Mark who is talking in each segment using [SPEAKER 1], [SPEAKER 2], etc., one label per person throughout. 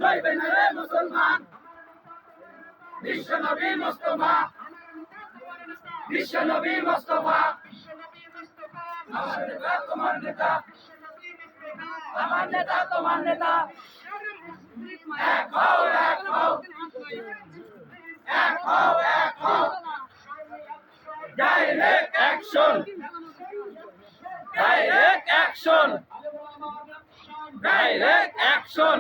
[SPEAKER 1] জয়বে না রে মুসলমান বিশ্ব নবী মুস্তাফা বিশ্ব নবী মুস্তাফা আমার নেতা তোমার নেতা আমার নেতা তোমার নেতা এক হও এক হও এক হও এক হও direct action direct action direct action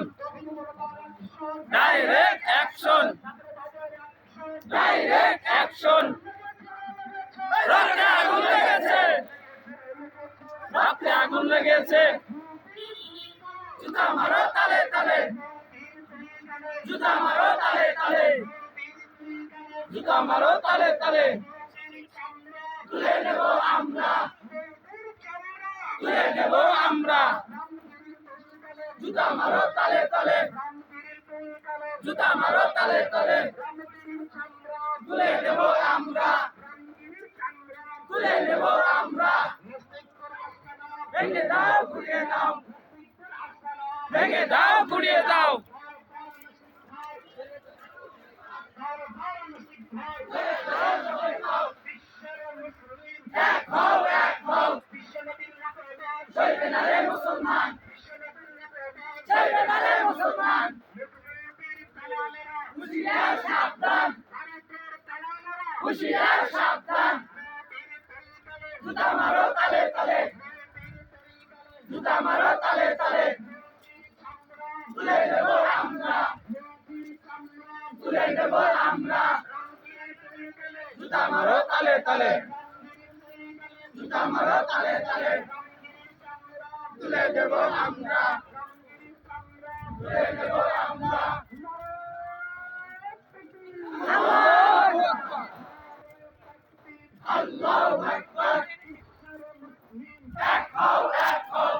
[SPEAKER 1] direct action direct action রক্তে আগুন লেগেছে রক্তে আগুন লেগেছে জুতা মারো তালে তালে জুতা মারো তালে তালে জুতা মারো তালে তালে তুলে নেব আমরা তুলে নেব আমরা জুতা মারো তালে তালে জুতা মারো তালে তালে তুলে নেব আমরা তুলে নেব আমরা ভেঙে দাও ঘুরিয়ে দাও ভেঙে দাও ঘুরিয়ে দাও এক হও এক হও চলবে না রে মুসলমান চলবে না রে মুসলমান হুঁশিয়ার সাবধান হুঁশিয়ার সাবধান জুতা মারো তালে তালে জুতা মারো তালে তালে তুলে নেব আমরা তুলে নেব আমরা জুতা মারো তালে তালে জুতা মারো তালে তালে তুলে নেব আমরা তুলে নেব আমরা আল্লাহু আকবার এক হও এক হও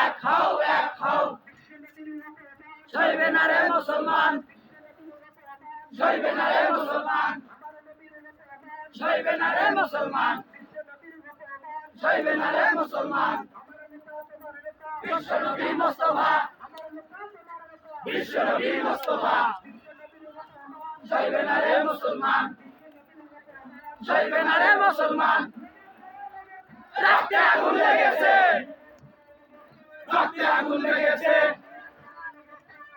[SPEAKER 1] এক হও এক হও চলবে না রে মুসলমান চলবে না রে মুসলমান চলবে না রে মুসলমান চলবে না রে মুসলমান বিশ্ব নবী মুস্তাফা বিশ্ব নবী মুস্তাফা চলবে না রে মুসলমান চলবে না রে মুসলমান রক্তে আগুন লেগেছে রক্তে আগুন লেগেছে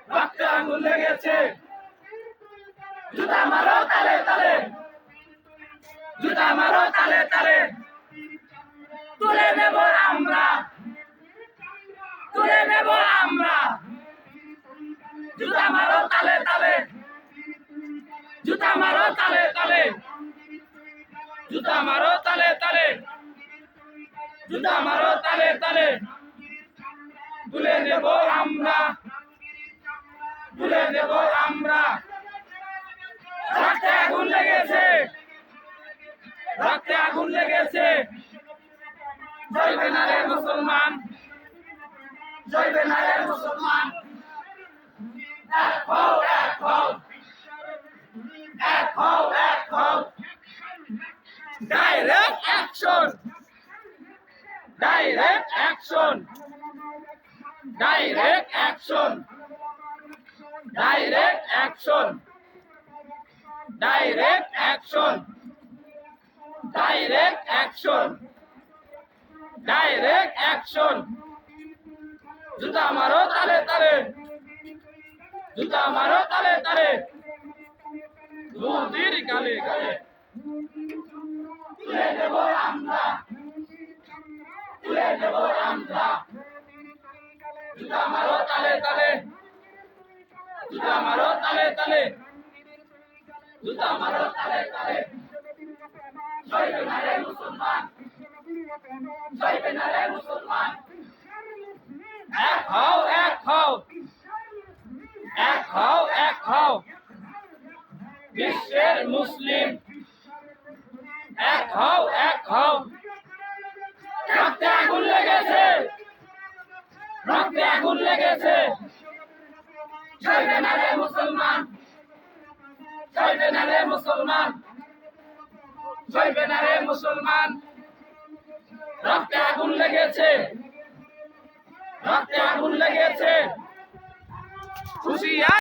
[SPEAKER 1] রক্তে আগুন লেগেছে জুতা মারো তালে তালে জুতা মারো তালে তালে তুলে নেব আমরা তুলে নেব আমরা জুতা মারো তালে তালে জুতা মারো তালে তালে জুতা মারো তালে তালে জুতা মারো তালে তালে তুলে নেব আমরা তুলে নেব আমরা রক্তে আগুন লেগেছে রক্তে আগুন লেগেছে চলবে না রে মুসলমান চলবে না রে মুসলমান এক হও এক হও এক হও এক হও direct action direct action direct action direct action direct action direct action direct action জুতা মারো তালে তালে জুতা মারো তালে তালে মোদির গালে গালে তুলে নেব আমরা তুলে নেব আমরা জুতা মারো তালে তালে জুতা মারো তালে তালে জুতা মারো তালে তালে চলবে না রে মুসলমান চলবে না রে মুসলমান এক হও এক হও এক হও এক হও বিশ্বের মুসলিম এক হও এক হও রক্তে আগুন লেগেছে রক্তে আগুন লেগেছে চলবে না রে মুসলমান চলবে না রে মুসলমান চলবে না রে মুসলমান রক্তে আগুন লেগেছে রক্তে আগুন লেগেছে
[SPEAKER 2] হুঁশিয়ার